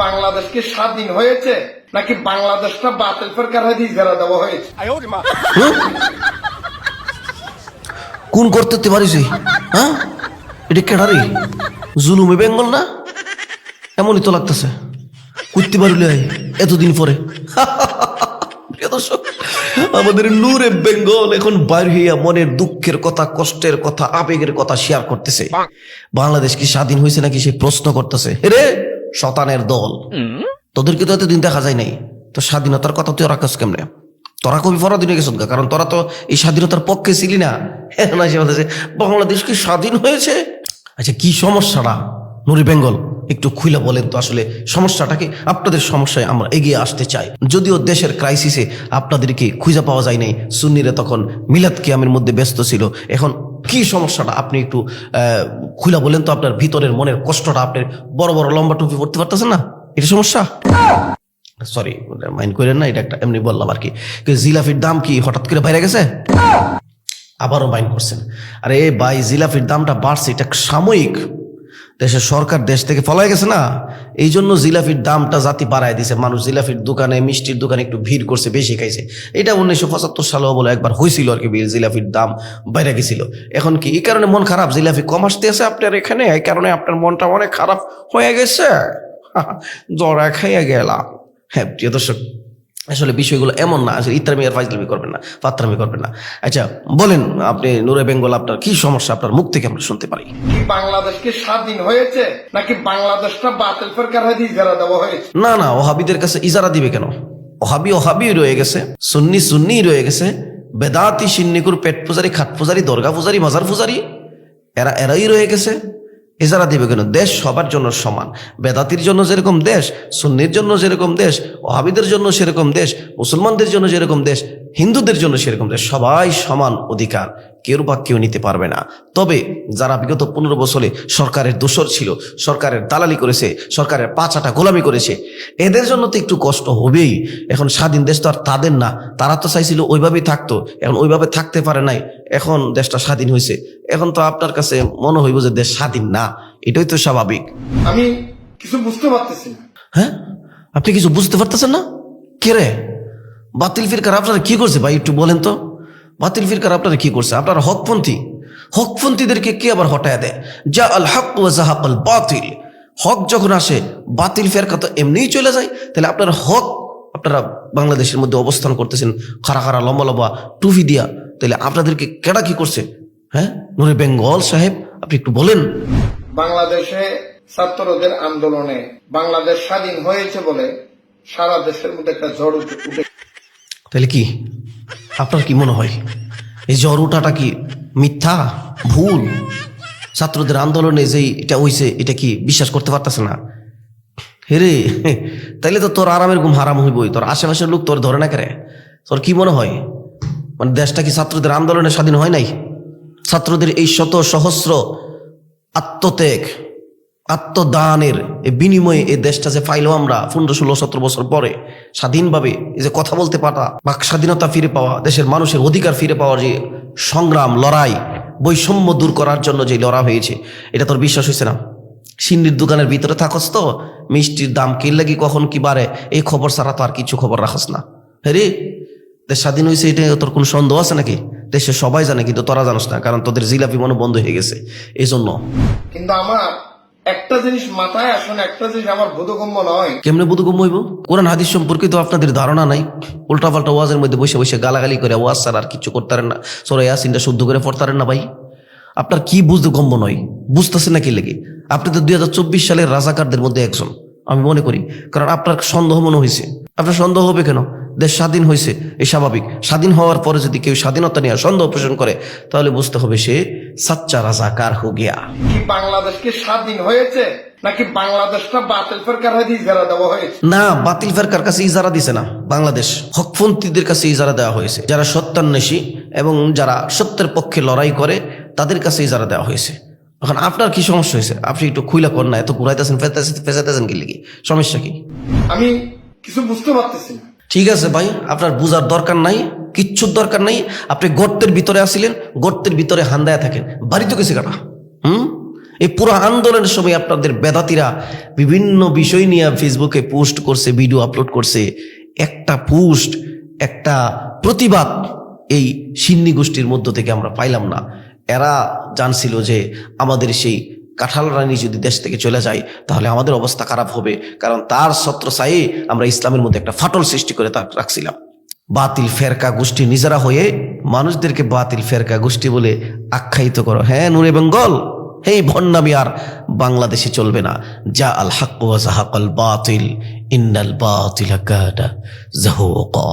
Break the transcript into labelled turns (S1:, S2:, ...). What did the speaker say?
S1: বাংলাদেশ কি স্বাধীন হয়েছে নাকি বাংলাদেশটা বাতিল ফেরকার হাতে ইজারা দেওয়া হয়েছে?
S2: কোন করতে পারিস? হ্যাঁ, এটা কেডারি জুলুমে বেঙ্গল না? এমনই তো লাগতেছে। করতে পারলে এতদিন পরে। প্রিয় দর্শক, আমাদের নূরে বেঙ্গল এখন বাইর হইয়া মনের দুঃখের কথা, কষ্টের কথা, আবেগের কথা শেয়ার করতেছে। বাংলাদেশ কি স্বাধীন হয়েছে নাকি সে প্রশ্ন করতেছে। রে শতানের দল, তোদেরকে তো এতদিন দেখা যায় নাই, তো স্বাধীনতার কথা তুই রাখাস কেমনে? তোরা কবি ফরাদিন হয়ে গেছ, কারণ তোরা তো এই স্বাধীনতার পক্ষে ছিলি না। বাংলাদেশ কি স্বাধীন হয়েছে? আচ্ছা, কি সমস্যাটা নুরি বেঙ্গল একটু খুলে বলেন তো, আসলে সমস্যাটা কি? আপনাদের সমস্যায় আমরা এগিয়ে আসতে চাই। যদিও দেশের ক্রাইসিসে আপনাদেরকে খুঁজে পাওয়া যায় নাই, সুন্নিরা তখন মিলাদ কিয়ামের মধ্যে ব্যস্ত ছিল। এখন কি সমস্যাটা আপনি একটু খুলে বলেন তো। আপনার ভিতরের মনের কষ্টটা, আপনার বড় বড় লম্বা টুপি পড়তে পারতেছেন না, এটা সমস্যা? সরি, মাইন্ড করেন না, এটা একটা এমনি বললাম আর কি। জিলাফির দাম কি হঠাৎ করে বাইরে গেছে? আবারও মাইন্ড করছেন। আরে ভাই, জিলাফির দামটা বাড়ছে, এটা সাময়িক। দেশের সরকার দেশ থেকে ফলাই গেছে না, এই জন্য জিলাফির দামটা জাতি বাড়ায় দিছে। মানুষ জিলাফির দোকানে, মিষ্টির দোকানে একটু ভিড় করছে, বেশি খাইছে। এটা 1975 সালেও বলে একবার হয়েছিল আর কি, জিলাফির দাম বাইরে গেছিল। এখন কি এই কারণে মন খারাপ? জিলাফি কম আসতে আছে আপনার এখানে, এই কারণে আপনার মনটা অনেক খারাপ হয়ে গেছে। জড়া খাইয়া গেলাম। হ্যাঁ প্রিয় দর্শক, আসলে বিষয়গুলো এমন না, আসলে ইত্রামি আর ফাইজলামি করবেন না, ফাত্রামি করবেন না। আচ্ছা বলেন আপনি নুরে বেঙ্গল, আপনার কি সমস্যা? আপনার মুখ থেকে আমরা শুনতে পারি।
S1: কি বাংলাদেশ কি স্বাধীন হয়েছে নাকি বাংলাদেশটা বাতিল ফেরকার হাতে ইজারা দেওয়া হয়েছে?
S2: না না, ওহাবিদের কাছে ইজারা দিবে কেন? ওহাবি ওহাবি রয়ে গেছে, সুন্নি সুন্নি রয়ে গেছে, বেদাতি সিন্নিকুর পেট পূজারি, খাট পূজারি, দরগা পূজারি, মাজার পূজারি, এরাই রয়ে গেছে। ইজারা দিবে কেন? দেশ সবার জন্য সমান। বেদাতির জন্য যেরকম দেশ, সুন্নির জন্য যেরকম দেশ, ওহাবিদের জন্য সেরকম দেশ, মুসলমানদের জন্য যেরকম দেশ, হিন্দুদের জন্য সেরকম দেশ, সবাই সমান অধিকার, কেউ বা কেউ নিতে পারবে না। তবে যারা বিগত 15 বছরে সরকারের দোসর ছিল, সরকারের দালালি করেছে, সরকারের পাঁচাটা গোলামি করেছে, এদের জন্য তো একটু কষ্ট হবেই। এখন স্বাধীন দেশ তো আর তাদের না, তারা তো চাইছিল ওইভাবেই থাকতো, এখন ওইভাবে থাকতে পারে নাই, এখন দেশটা স্বাধীন হয়েছে। এখন তো আপনার কাছে মনে হইব যে দেশ স্বাধীন না, এটাই তো স্বাভাবিক।
S1: আমি কিছু বুঝতে পারতেছি না।
S2: হ্যাঁ, আপনি কিছু বুঝতে পারতেছেন না? কে রে বাতিল ফিরকার আপনারা কি করছে ভাই, একটু বলেন তো। বাতিল ফিরকার আপনারা কি করছে? আপনারা হকপন্থী, হকপন্থীদেরকে কে আবার হটায় দেয়? যা আল হক ওয়া যাহাকাল বাতিল। হক যখন আসে, বাতিল ফিরকা তো এমনিই চলে যায়। তাহলে আপনার হক, আপনারা বাংলাদেশের মধ্যে অবস্থান করতেছেন খাড়া খাড়া লম্বা লম্বা টুপি দিয়া, তাহলে আপনাদেরকে কেডা কি করছে? হ্যাঁ নুরে বেঙ্গল সাহেব, আপনি একটু বলেন।
S1: বাংলাদেশে ছাত্রদের আন্দোলনে বাংলাদেশ স্বাধীন হয়েছে বলে সারা দেশের মধ্যে একটা ঝড় উঠে।
S2: তাহলে কি আপনার কি মনে হয় এই জ্বর ওঠাটা কি মিথ্যা, ভুল? ছাত্রদের আন্দোলনে যেই এটা হইছে, এটা কি বিশ্বাস করতে পারতেছে না? হেরে, তাইলে তো তোর আরামের ঘুম হারাম হইবই। তোর আশেপাশের লোক তোর ধরে না কেরে? তোর কি মনে হয় মানে দেশটা কি ছাত্রদের আন্দোলনে স্বাধীন হয় নাই? ছাত্রদের এই শত সহস্র আত্মত্যাগ, আত্মদানের বিনিময়ে এই দেশটা যে পাইলো আমরা 15, 16, 17 বছর পরে স্বাধীনভাবে, এই যে কথা বলতে পারা, বাক স্বাধীনতা ফিরে পাওয়া, দেশের মানুষের অধিকার ফিরে পাওয়ার যে সংগ্রাম, লড়াই, বৈষম্য দূর করার জন্য যে লড়া হয়েছে, এটা তোর বিশ্বাস হয়েছে না? সিন্নির দোকানের ভিতরে থাকস তো, মিষ্টির দাম কি লাগি কখন কি বাড়ে, এই খবর ছাড়া তো আর কিছু খবর রাখস না। হ্যাঁ রে, দেশ স্বাধীন হয়েছে এটা তোর কোনো সন্দেহ আছে নাকি? দেশে সবাই জানে, কিন্তু তোরা জানোস না, কারণ তোদের জিলাপি মনে বন্ধ হয়ে গেছে এই জন্য।
S1: কিন্তু আমার একটা জিনিস মাথায় আসে না, একটা জিনিস আমার বোধগম্য নয়।
S2: কেমনে বোধগম্য হইব? কোরআন হাদিস সম্পর্কে তো আপনাদের ধারণা নাই। উল্টাপাল্টা ওয়াজের মধ্যে বসে বসে গালাগালি করে ওয়াজ ছাড়া আর কিছু করতারেন না, সূরা ইয়াসিনটা শুদ্ধ করে পড়তারেন না ভাই। আপনার কি বোধগম্য নয়? বুঝতেছেন না কি লেগে? আপনি তো 2024 সালের রাজাকারদের মধ্যে একজন আমি মনে করি, কারণ আপনার সন্দেহ মনে হয়েছে। আপনার সন্দেহ হবে কেন? দেশ স্বাধীন হয়েছে, এই স্বাভাবিক। স্বাধীন হওয়ার পরে যদি কেউ স্বাধীনতা নিয়ে সন্দেহ পোষণ করে, তাহলে বুঝতে হবে সে সাচ্চা রাজাকার হো গিয়া।
S1: কি বাংলাদেশ কি স্বাধীন হয়েছে নাকি বাংলাদেশটা বাতিল ফেরকার হাতে ইজারা দেওয়া হয়েছে?
S2: না, বাতিল ফেরকার কাছে ইজারা দিছে না, বাংলাদেশ হকপন্থীদের কাছে ইজারা দেওয়া হয়েছে। যারা সত্যান্বেষী এবং যারা সত্যের পক্ষে লড়াই করে, তাদের কাছে ইজারা দেওয়া হয়েছে। এখন আপনার কি সমস্যা হয়েছে? আপনি একটু খুইলা কর না, এত ঘুরাইতেছেন ফেসাইতেছেন কি লিখি, সমস্যা কি?
S1: আমি কিছু বুঝতে পারতেছি না।
S2: ঠিক আছে ভাই, আপনার বুঝার দরকার নাই, কিচ্ছুর দরকার নাই। আপনি গর্তের ভিতরে আসিলেন, গর্তের ভিতরে হান্দায় থাকেন, বাড়ি তো গেছে কাটা। এই পুরো আন্দোলনের সময় আপনাদের বেদাতিরা বিভিন্ন বিষয় নিয়ে ফেসবুকে পোস্ট করছে, ভিডিও আপলোড করছে। একটা পোস্ট, একটা প্রতিবাদ এই সিন্নি গোষ্ঠীর মধ্য থেকে আমরা পাইলাম না। এরা জানছিল যে আমাদের সেই কাঁঠাল রানী যদি দেশ থেকে চলে যায় তাহলে আমাদের অবস্থা খারাপ হবে, কারণ তার ছত্রছায়ে আমরা ইসলামের মধ্যে একটা ফাটল সৃষ্টি করে রাখছিলাম। বাতিল ফেরকা গোষ্ঠী নিজেরা হয়ে মানুষদেরকে বাতিল ফেরকা গোষ্ঠী বলে আখ্যায়িত করো। হ্যাঁ নূরে বেঙ্গল, এই ভণ্ডামি আর বাংলাদেশে চলবে না। যা আল হক ওয়া যাহাকাল বাতিল ইন্নাল বাতিলা কানা যাহুকা।